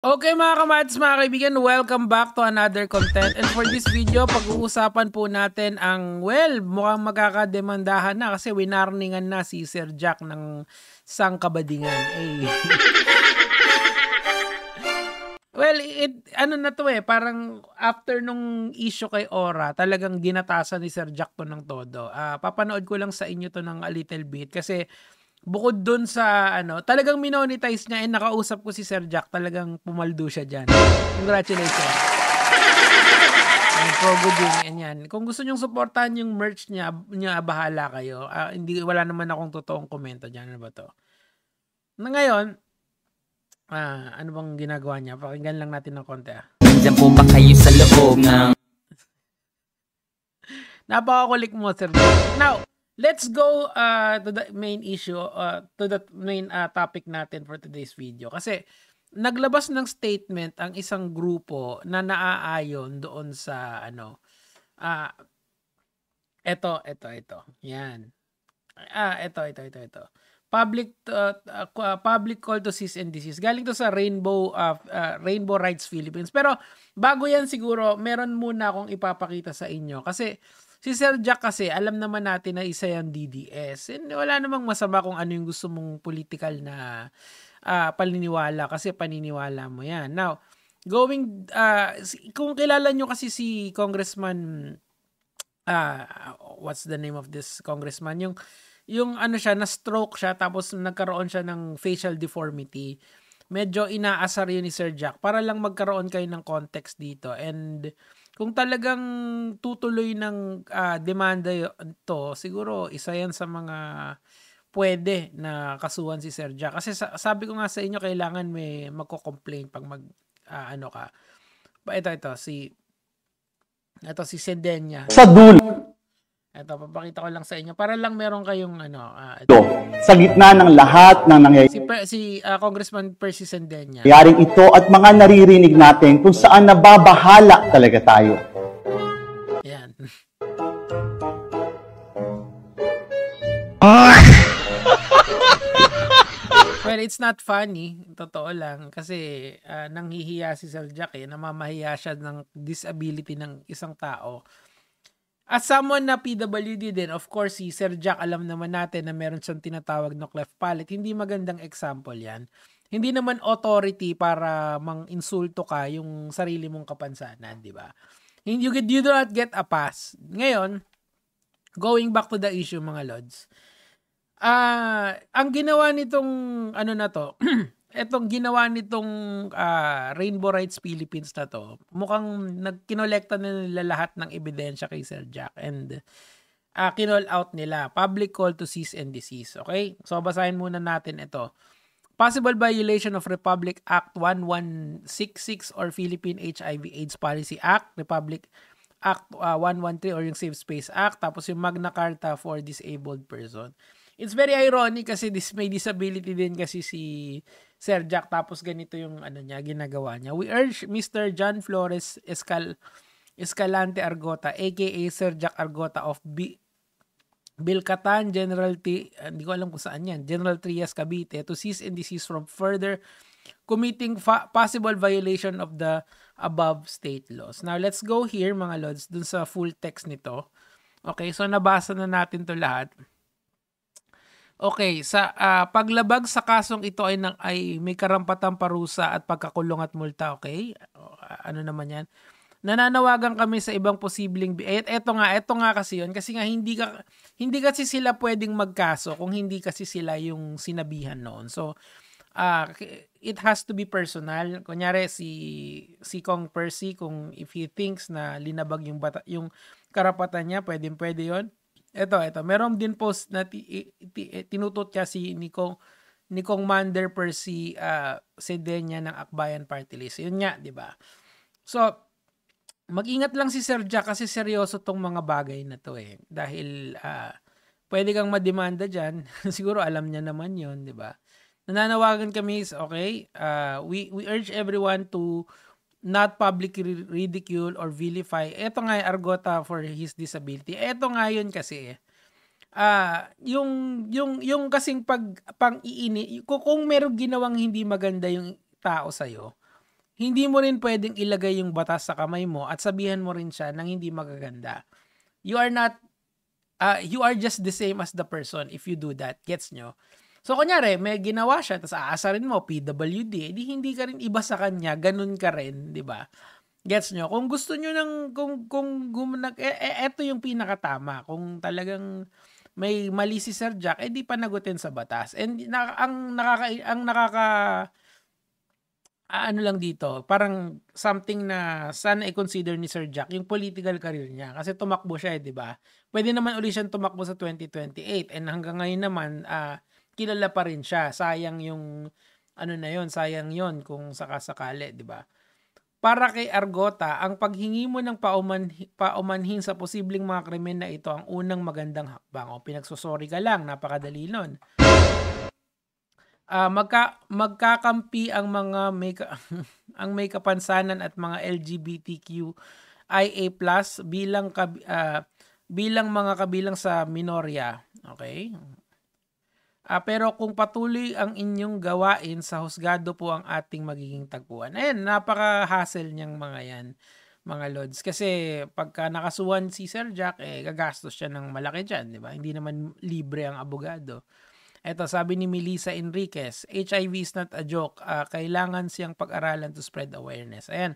Okay mga kamads, mga kaibigan, welcome back to another content. And for this video, pag-uusapan po natin ang, mukhang magkakademandahan na kasi winarningan na si Sir Jack ng sangkabadingan. Ano na to parang after nung issue kay Aura, talagang ginatasan ni Sir Jack to ng todo. Papanood ko lang sa inyo to ng a little bit kasi bukod dun sa talagang minonetize niya and nakausap ko si Sir Jack, talagang pumaldo siya dyan. Congratulations. Pro good yan. Kung gusto nyong supportahan yung merch niya, bahala kayo. Wala naman akong totoong komento dyan. Ano ba to? Na ngayon, ano bang ginagawa niya? Pakinggan lang natin ng konti. Diyan po ba kayo sa loob ng... Napakakulik mo, Sir Jack. Now, let's go to the main issue, to the main topic natin for today's video. Kasi naglabas ng statement ang isang grupo na naaayon doon sa ito. Yan. Ito. Public call to cease and desist. Galing to sa Rainbow Rights Philippines. Pero bago yan siguro, meron muna akong ipapakita sa inyo kasi si Sir Jack kasi, alam naman natin na isa yung DDS. And wala namang masama kung ano yung gusto mong political na paniniwala kasi paniniwala mo yan. Now, kung kilala nyo kasi si Congressman, what's the name of this congressman? Yung siya, na-stroke siya tapos nagkaroon siya ng facial deformity. Medyo inaasar yun ni Sir Jack para lang magkaroon kayo ng context dito. And kung talagang tutuloy ng demanda to, siguro isa yan sa mga pwede na kasuhan si Sir Jack. Kasi sabi ko nga sa inyo, kailangan may magko-complain pag ka. Ito, si Sendenya. Sa dulo. Ito, papakita ko lang sa inyo para lang meron kayong sa gitna ng lahat ng nangyayari. Si Congressman Percy Sendenya. Nangyayari ito at mga naririnig natin kung saan nababahala talaga tayo. Yan. Well, it's not funny. Totoo lang. Kasi nanghihiya si Sir Jack namamahiya siya ng disability ng isang tao. As someone na PWD din, of course, si Sir Jack, alam naman natin na meron siyang tinatawag na cleft palate. Hindi magandang example yan. Hindi naman authority para mang-insulto ka yung sarili mong kapansanan, di ba? You do not get a pass. Ngayon, going back to the issue, mga lods. Ang ginawa nitong, etong ginawa nitong Rainbow Rights Philippines na to, mukhang kinolekta na nila lahat ng ebidensya kay Sir Jack and kinol out nila. Public call to cease and desist. Okay? So, basahin muna natin ito. Possible violation of Republic Act 1166 or Philippine HIV/AIDS Policy Act, Republic Act 113 or yung Safe Space Act, tapos yung Magna Carta for Disabled Person. It's very ironic kasi may disability din kasi si Sir Jack tapos ganito yung ginagawa niya. We urge Mr. John Flores Escalante Argota aka Sir Jack Argota of Bilcatan, hindi ko alam kung saan yan, General Trias, Cavite, to cease and desist from further committing possible violation of the above state laws. Now, let's go here mga lods dun sa full text nito. Okay, so nabasa na natin to lahat. Okay, sa paglabag sa kasong ito ay may karampatang parusa at pagkakulong at multa, okay? Ano naman 'yan? Nananawagan kami sa ibang posibleng eto nga kasi 'yon kasi nga hindi kasi sila pwedeng magkaso kung hindi kasi sila yung sinabihan noon. So, it has to be personal. Kunyari si Kong Percy, kung if he thinks na linabag yung karapatan niya, pwede 'yon. Ito. Meron din post na tinutut niya si Nikong Mander Percy Sendenya ng Akbayan Party List. Yun nga, di ba? So, mag-ingat lang si Sir Jack kasi seryoso tong mga bagay na to Dahil pwede kang mademanda dyan. Siguro alam niya naman yun, di ba? Nananawagan kami, okay? We urge everyone to not publicly ridicule or vilify. Ito nga Argota for his disability. Ito nga yun kasi yung kasing pang-iini, kung merong ginawang hindi maganda yung tao sa'yo, hindi mo rin pwedeng ilagay yung batas sa kamay mo at sabihan mo rin siya ng hindi magaganda. You are not, you are just the same as the person if you do that. Gets nyo? So, kunyari, may ginawa siya, tapos aasarin mo, PWD, di hindi ka rin iba sa kanya, ganun ka rin, di ba? Gets nyo? Kung gusto nyo ng, eto yung pinakatama. Kung talagang may mali si Sir Jack, di panagutin sa batas. And ano lang dito, parang something na sana i-consider ni Sir Jack, yung political career niya. Kasi tumakbo siya, di ba? Pwede naman ulit siyang tumakbo sa 2028 and hanggang ngayon naman, kilala pa rin siya. Sayang yung, sayang yon kung sakasakali, di ba? Para kay Argota, ang paghingi mo ng paumanhin sa posibleng mga krimen na ito ang unang magandang hakbang. O pinagsusori ka lang, napakadali nun. Magkakampi ang mga ang may kapansanan at mga LGBTQIA+ bilang mga kabilang sa minorya. Okay? Pero kung patuloy ang inyong gawain, sa husgado po ang ating magiging tagpuan. Ayan, napaka-hassle niyang mga yan, mga lods. Kasi pagka nakasuhan si Sir Jack, gagastos siya ng malaki dyan, di ba? Hindi naman libre ang abogado. Eto, sabi ni Melissa Enriquez, HIV is not a joke. Kailangan siyang pag-aralan to spread awareness. Ayan.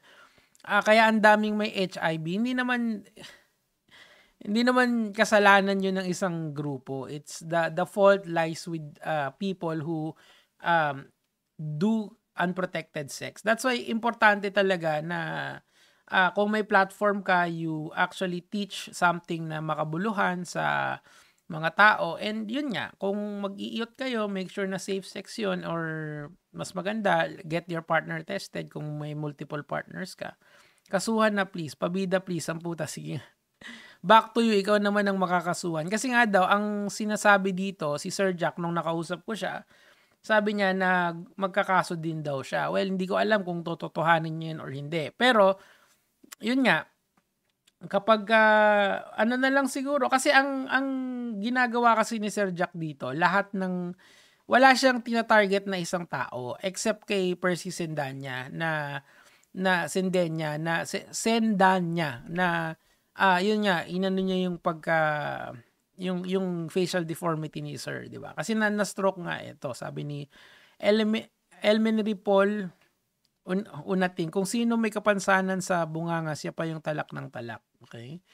Kaya ang daming may HIV, hindi naman kasalanan yun ng isang grupo. It's the fault lies with people who do unprotected sex. That's why importante talaga na kung may platform ka, you actually teach something na makabuluhan sa mga tao. And yun nga, kung mag-iiyot kayo, make sure na safe sex yun, or mas maganda, get your partner tested kung may multiple partners ka. Kasuhan na please, pabida please, samputa, sige. Back to you, ikaw naman ang makakasuhan. Kasi nga daw, ang sinasabi dito, si Sir Jack, nung nakausap ko siya, sabi niya na magkakaso din daw siya. Well, hindi ko alam kung tototohanin niya yun or hindi. Pero, yun nga, kapag, ano na lang siguro, kasi ang ginagawa kasi ni Sir Jack dito, lahat ng, wala siyang tinatarget na isang tao, except kay Percy Sendanya, yun nga, inano niya yung yung facial deformity ni Sir, di ba? Kasi na-stroke nga ito, sabi ni Elmenry Paul Unating, kung sino may kapansanan sa bunganga, siya pa yung talak ng talak. Okay?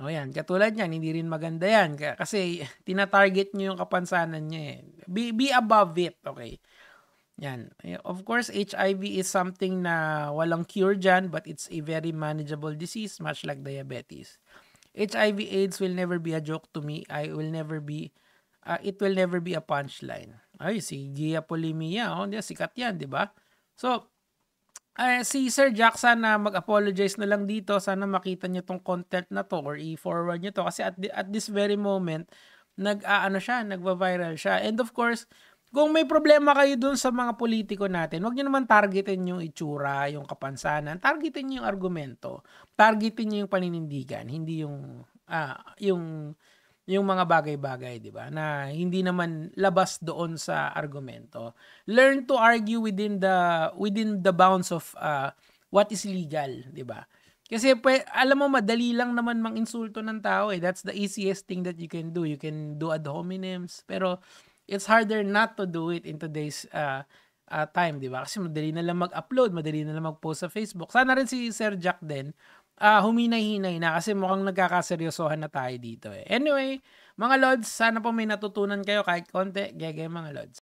O yan, katulad niyan, hindi rin maganda yan. Kasi tina-target niyo yung kapansanan niya. Be above it, okay? Yan. Of course, HIV is something na walang cure dyan, but it's a very manageable disease, much like diabetes. HIV AIDS will never be a joke to me. It will never be a punchline. Ay, si Gia Polimia, sikat yan, di ba? So, si Sir Jack, sana mag-apologize na lang dito. Sana makita niyo tong content na to or i-forward niyo to. Kasi at this very moment, nagva-viral siya. And of course, kung may problema kayo dun sa mga politiko natin, huwag nyo naman targetin yung itsura, yung kapansanan. Targetin nyo yung argumento. Targetin nyo yung paninindigan. Hindi yung mga bagay-bagay, di ba? Na hindi naman labas doon sa argumento. Learn to argue within the bounds of what is legal, di ba? Kasi alam mo, madali lang naman mang-insulto ng tao. That's the easiest thing that you can do. You can do ad hominems. Pero it's harder not to do it in today's time, di ba? Kasi madali na lang mag-upload, madali na lang mag-post sa Facebook. Sana rin si Sir Jack din, huminay-hinay na kasi mukhang nagkakaseryosohan na tayo dito. Anyway, mga Lods, sana po may natutunan kayo kahit konti. Gege mga Lods.